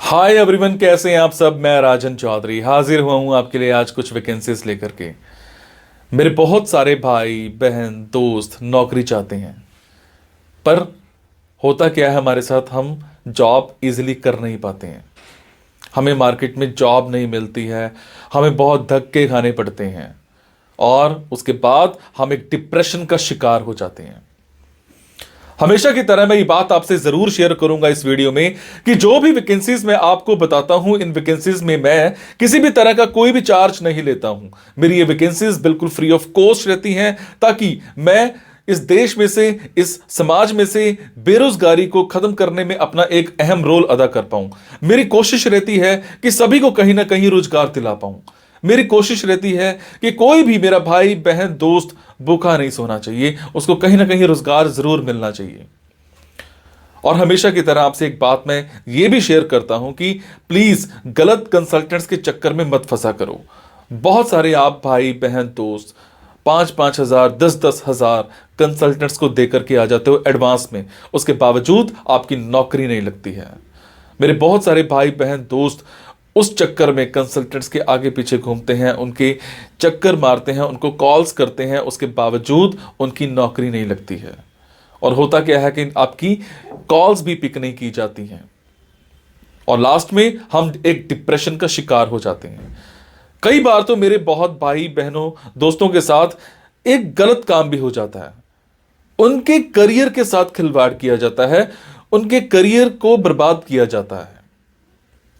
Hi everyone, कैसे हैं आप सब। मैं राजन चौधरी हाजिर हुआ हूं आपके लिए आज कुछ वैकेंसीज लेकर के। मेरे बहुत सारे भाई बहन दोस्त नौकरी चाहते हैं, पर होता क्या है हमारे साथ, हम जॉब इजीली कर नहीं पाते हैं। हमें मार्केट में जॉब नहीं मिलती है, हमें बहुत धक्के खाने पड़ते हैं और उसके बाद हम एक डिप्रेशन का शिकार हो जाते हैं। हमेशा की तरह मैं ये बात आपसे जरूर शेयर करूंगा इस वीडियो में कि जो भी वैकेंसीज मैं आपको बताता हूं, इन वैकेंसीज में मैं किसी भी तरह का कोई भी चार्ज नहीं लेता हूं। मेरी ये वैकेंसीज बिल्कुल फ्री ऑफ कॉस्ट रहती हैं, ताकि मैं इस देश में से, इस समाज में से बेरोजगारी को खत्म करने में अपना एक अहम रोल अदा कर पाऊं। मेरी कोशिश रहती है कि सभी को कहीं ना कहीं रोजगार दिला पाऊं। मेरी कोशिश रहती है कि कोई भी मेरा भाई बहन दोस्त भूखा नहीं सोना चाहिए, उसको कहीं ना कहीं रोजगार जरूर मिलना चाहिए। और हमेशा की तरह आपसे एक बात मैं ये भी शेयर करता हूं कि प्लीज गलत कंसल्टेंट्स के चक्कर में मत फंसा करो। बहुत सारे आप भाई बहन दोस्त 5,000 10,000 कंसल्टेंट्स को देकर के आ जाते हो एडवांस में, उसके बावजूद आपकी नौकरी नहीं लगती है। मेरे बहुत सारे भाई बहन दोस्त उस चक्कर में कंसल्टेंट्स के आगे पीछे घूमते हैं, उनके चक्कर मारते हैं, उनको कॉल्स करते हैं, उसके बावजूद उनकी नौकरी नहीं लगती है। और होता क्या है कि आपकी कॉल्स भी पिक नहीं की जाती हैं और लास्ट में हम एक डिप्रेशन का शिकार हो जाते हैं। कई बार तो मेरे बहुत भाई बहनों दोस्तों के साथ एक गलत काम भी हो जाता है। उनके करियर के साथ खिलवाड़ किया जाता है, उनके करियर को बर्बाद किया जाता है।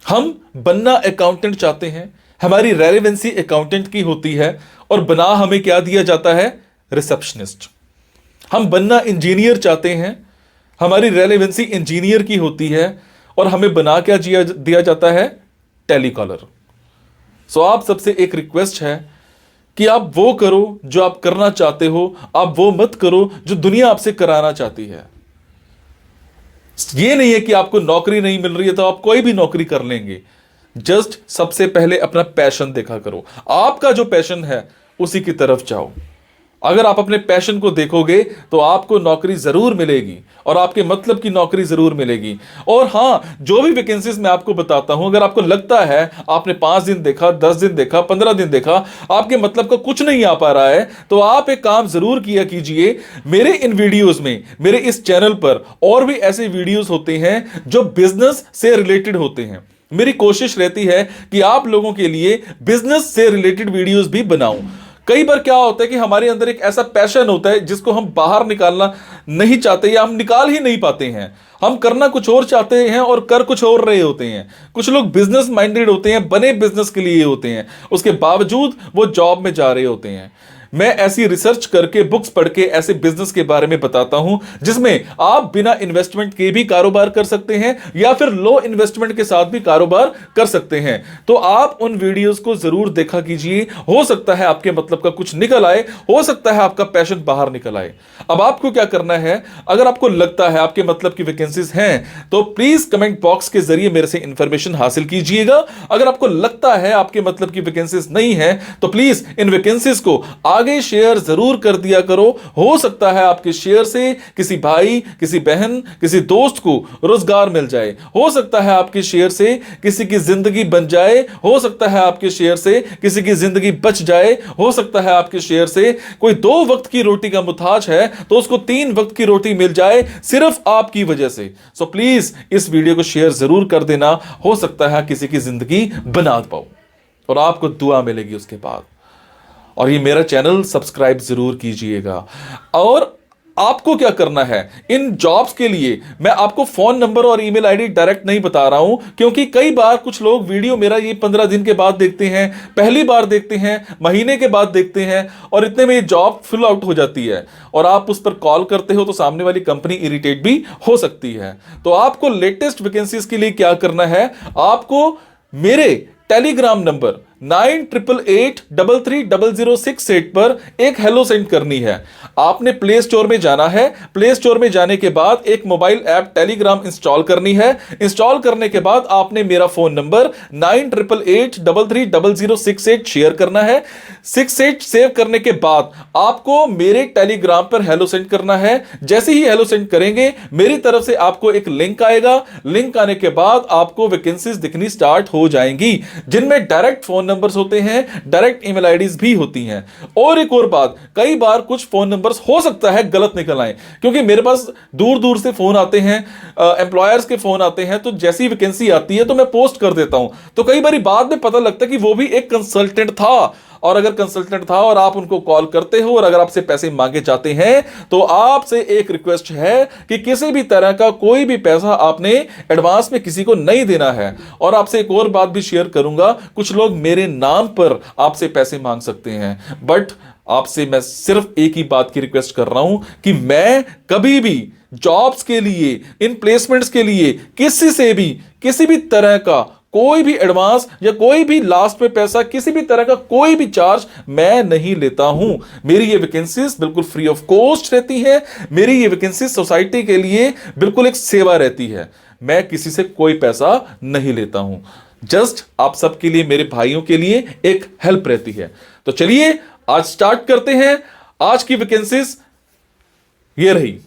हम बनना अकाउंटेंट चाहते हैं, हमारी रेलेवेंसी अकाउंटेंट की होती है और बना हमें क्या दिया जाता है, रिसेप्शनिस्ट। हम बनना इंजीनियर चाहते हैं, हमारी रेलेवेंसी इंजीनियर की होती है और हमें बना क्या दिया जाता है, टेलीकॉलर। सो आप सबसे एक रिक्वेस्ट है कि आप वो करो जो आप करना चाहते हो, आप वो मत करो जो दुनिया आपसे कराना चाहती है। ये नहीं है कि आपको नौकरी नहीं मिल रही है तो आप कोई भी नौकरी कर लेंगे। जस्ट सबसे पहले अपना पैशन देखा करो, आपका जो पैशन है उसी की तरफ जाओ। अगर आप अपने पैशन को देखोगे तो आपको नौकरी जरूर मिलेगी और आपके मतलब की नौकरी जरूर मिलेगी। और हां, जो भी वैकेंसीज मैं आपको बताता हूं, अगर आपको लगता है आपने 5 दिन देखा, 10 दिन देखा, 15 दिन देखा, आपके मतलब का कुछ नहीं आ पा रहा है, तो आप एक काम जरूर किया कीजिए। मेरे इन वीडियोस में, मेरे इस चैनल पर और भी ऐसे वीडियोस होते हैं जो बिजनेस से रिलेटेड होते हैं। मेरी कोशिश रहती है कि आप लोगों के लिए बिजनेस से रिलेटेड वीडियोस भी बनाऊं। कई बार क्या होता है कि हमारे अंदर एक ऐसा पैशन होता है जिसको हम बाहर निकालना नहीं चाहते या हम निकाल ही नहीं पाते हैं। हम करना कुछ और चाहते हैं और कर कुछ और रहे होते हैं। कुछ लोग बिजनेस माइंडेड होते हैं, बने बिजनेस के लिए होते हैं, उसके बावजूद वो जॉब में जा रहे होते हैं। मैं ऐसी रिसर्च करके, बुक्स पढ़ के ऐसे बिजनेस के बारे में बताता हूं जिसमें आप बिना इन्वेस्टमेंट के भी कारोबार कर सकते हैं या फिर लो इन्वेस्टमेंट के साथ भी कारोबार कर सकते हैं। तो आप उन वीडियोस को जरूर देखा कीजिए। हो सकता है आपके मतलब का कुछ निकल आए, हो सकता है आपका पैशन बाहर निकल आए। अब आपको क्या करना है, अगर आपको लगता है आपके मतलब की वैकेंसीज हैं तो प्लीज कमेंट बॉक्स के जरिए मेरे से इंफॉर्मेशन हासिल कीजिएगा। अगर आपको लगता है आपके मतलब की वैकेंसीज नहीं है तो प्लीज इन वैकेंसीज को आगे शेयर जरूर कर दिया करो। हो सकता है आपके शेयर से किसी भाई, किसी बहन, किसी दोस्त को रोजगार मिल जाए। हो सकता है आपके शेयर से किसी की जिंदगी बन जाए। हो सकता है आपके शेयर से किसी की जिंदगी बच जाए। हो सकता है आपके शेयर से कोई 2 वक्त की रोटी का मुताज है तो उसको 3 वक्त की रोटी मिल जाए, सिर्फ आपकी वजह से। सो प्लीज इस वीडियो को शेयर जरूर कर देना। हो सकता है किसी की जिंदगी बना पाओ और आपको दुआ मिलेगी उसके बाद। और ये मेरा चैनल सब्सक्राइब जरूर कीजिएगा। और आपको क्या करना है, इन जॉब्स के लिए मैं आपको फोन नंबर और ईमेल आईडी डायरेक्ट नहीं बता रहा हूं, क्योंकि कई बार कुछ लोग वीडियो मेरा ये 15 दिन के बाद देखते हैं, पहली बार देखते हैं, महीने के बाद देखते हैं और इतने में ये जॉब फिल आउट हो जाती है और आप उस पर कॉल करते हो तो सामने वाली कंपनी इरिटेट भी हो सकती है। तो आपको लेटेस्ट वैकेंसीज के लिए क्या करना है, आपको मेरे टेलीग्राम नंबर 9888330068 पर एक हेलो सेंड करनी है। आपने प्ले स्टोर में जाना है, प्ले स्टोर में जाने के बाद एक मोबाइल ऐप टेलीग्राम इंस्टॉल करनी है। इंस्टॉल करने के बाद आपने मेरा फोन नंबर 9888330068 शेयर करना है। 68 सेव करने के बाद आपको मेरे टेलीग्राम पर हेलो सेंड करना है। जैसे ही हेलो सेंड करेंगे मेरी तरफ से आपको एक लिंक आएगा। लिंक आने के बाद आपको वैकेंसीज दिखनी स्टार्ट हो जाएंगी, जिनमें डायरेक्ट फोन नंबर्स होते हैं, डायरेक्ट ईमेल आईडीज भी होती हैं। और एक और बात, कई बार कुछ फोन नंबर्स हो सकता है गलत निकल आए, क्योंकि मेरे पास दूर दूर से फोन आते हैं, एम्प्लॉयर्स के फोन आते हैं, तो जैसी वैकेंसी आती है तो मैं पोस्ट कर देता हूं। तो कई बार बाद में पता लगता है कि वो भी एक कंसल्टेंट था, और अगर कंसल्टेंट था और आप उनको कॉल करते हो और अगर आपसे पैसे मांगे जाते हैं, तो आपसे एक रिक्वेस्ट है कि किसी भी तरह का कोई भी पैसा आपने एडवांस में किसी को नहीं देना है। और आपसे एक और बात भी शेयर करूंगा, कुछ लोग मेरे नाम पर आपसे पैसे मांग सकते हैं, बट आपसे मैं सिर्फ एक ही बात की रिक्वेस्ट कर रहा हूं कि मैं कभी भी जॉब्स के लिए, इन प्लेसमेंट्स के लिए किसी से भी किसी भी तरह का कोई भी एडवांस या कोई भी लास्ट में पैसा, किसी भी तरह का कोई भी चार्ज मैं नहीं लेता हूं। मेरी ये वैकेंसीज बिल्कुल फ्री ऑफ कॉस्ट रहती है। मेरी ये वैकेंसीज सोसाइटी के लिए बिल्कुल एक सेवा रहती है। मैं किसी से कोई पैसा नहीं लेता हूं, जस्ट आप सबके लिए, मेरे भाइयों के लिए एक हेल्प रहती है। तो चलिए आज स्टार्ट करते हैं। आज की वैकेंसीज ये रही।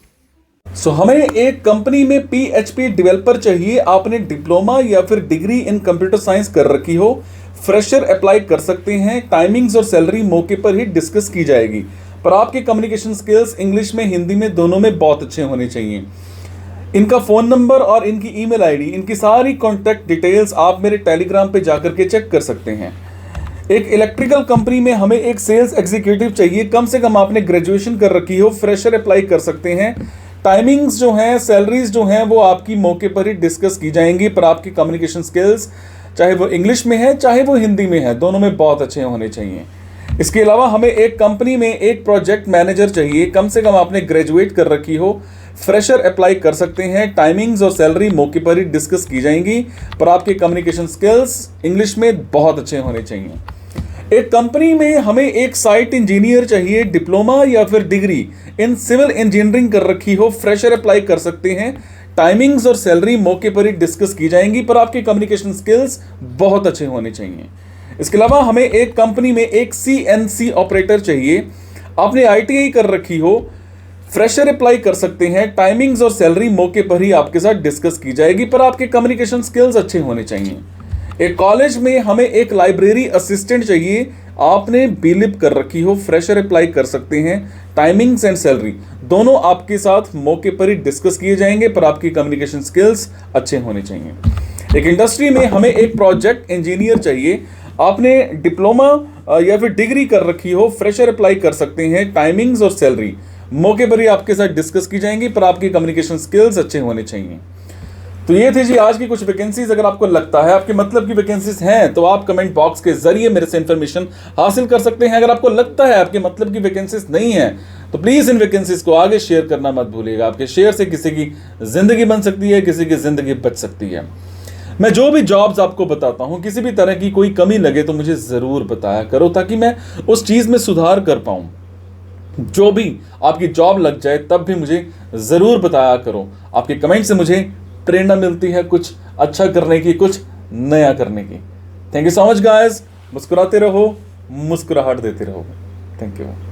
हमें एक कंपनी में PHP डेवलपर चाहिए। आपने डिप्लोमा या फिर डिग्री इन कंप्यूटर साइंस कर रखी हो, फ्रेशर अप्लाई कर सकते हैं। टाइमिंग्स और सैलरी मौके पर ही डिस्कस की जाएगी, पर आपके कम्युनिकेशन स्किल्स इंग्लिश में, हिंदी में, दोनों में बहुत अच्छे होने चाहिए। इनका फोन नंबर और इनकी ईमेल आईडी, इनकी सारी कॉन्टैक्ट डिटेल्स आप मेरे टेलीग्राम पे जाकर के चेक कर सकते हैं। एक इलेक्ट्रिकल कंपनी में हमें एक सेल्स एग्जीक्यूटिव चाहिए। कम से कम आपने ग्रेजुएशन कर रखी हो, फ्रेशर अप्लाई कर सकते हैं। टाइमिंग्स जो हैं, सैलरीज जो हैं, वो आपकी मौके पर ही डिस्कस की जाएंगी, पर आपकी कम्युनिकेशन स्किल्स चाहे वो इंग्लिश में है चाहे वो हिंदी में है, दोनों में बहुत अच्छे होने चाहिए। इसके अलावा हमें एक कंपनी में एक प्रोजेक्ट मैनेजर चाहिए। कम से कम आपने ग्रेजुएट कर रखी हो, फ्रेशर अप्लाई कर सकते हैं। टाइमिंग्स और सैलरी मौके पर ही डिस्कस की जाएंगी, पर आपके कम्युनिकेशन स्किल्स इंग्लिश में बहुत अच्छे होने चाहिए। एक कंपनी में हमें एक साइट इंजीनियर चाहिए। डिप्लोमा या फिर डिग्री इन सिविल इंजीनियरिंग कर रखी हो, फ्रेशर अप्लाई कर सकते हैं। टाइमिंग्स और सैलरी मौके पर ही डिस्कस की जाएंगी, पर आपके कम्युनिकेशन स्किल्स बहुत अच्छे होने चाहिए। इसके अलावा हमें एक कंपनी में एक CNC ऑपरेटर चाहिए। आपने ITI कर रखी हो, फ्रेशर अप्लाई कर सकते हैं। टाइमिंग्स और सैलरी मौके पर ही आपके साथ डिस्कस की जाएगी, पर आपके कम्युनिकेशन स्किल्स अच्छे होने चाहिए। एक कॉलेज में हमें एक लाइब्रेरी असिस्टेंट चाहिए। आपने बीलिप कर रखी हो, फ्रेशर अप्लाई कर सकते हैं। टाइमिंग्स एंड सैलरी दोनों आपके साथ मौके पर ही डिस्कस किए जाएंगे, पर आपकी कम्युनिकेशन स्किल्स अच्छे होने चाहिए। एक इंडस्ट्री में हमें एक प्रोजेक्ट इंजीनियर चाहिए। आपने डिप्लोमा या फिर डिग्री कर रखी हो, फ्रेशर अप्लाई कर सकते हैं। टाइमिंग्स और सैलरी मौके पर ही आपके साथ डिस्कस की जाएंगी, पर आपकी कम्युनिकेशन स्किल्स अच्छे होने चाहिए। तो ये थी जी आज की कुछ वैकेंसीज। अगर आपको लगता है आपके मतलब की वैकेंसीज हैं, तो आप कमेंट बॉक्स के जरिए मेरे से इंफॉर्मेशन हासिल कर सकते हैं। अगर आपको लगता है आपके मतलब की वैकेंसीज नहीं है, तो प्लीज इन वैकेंसीज को आगे शेयर करना मत भूलिएगा। आपके शेयर से किसी की जिंदगी बन सकती है, किसी की जिंदगी बच सकती है। मैं जो भी जॉब्स आपको बताता हूं, किसी भी तरह की कोई कमी लगे तो मुझे जरूर बताया करो, ताकि मैं उस चीज में सुधार कर पाऊं। जो भी आपकी जॉब लग जाए तब भी मुझे जरूर बताया करो। आपके कमेंट से मुझे प्रेरणा मिलती है कुछ अच्छा करने की, कुछ नया करने की। Thank you so much guys. मुस्कुराते रहो, मुस्कुराहट देते रहो। Thank you.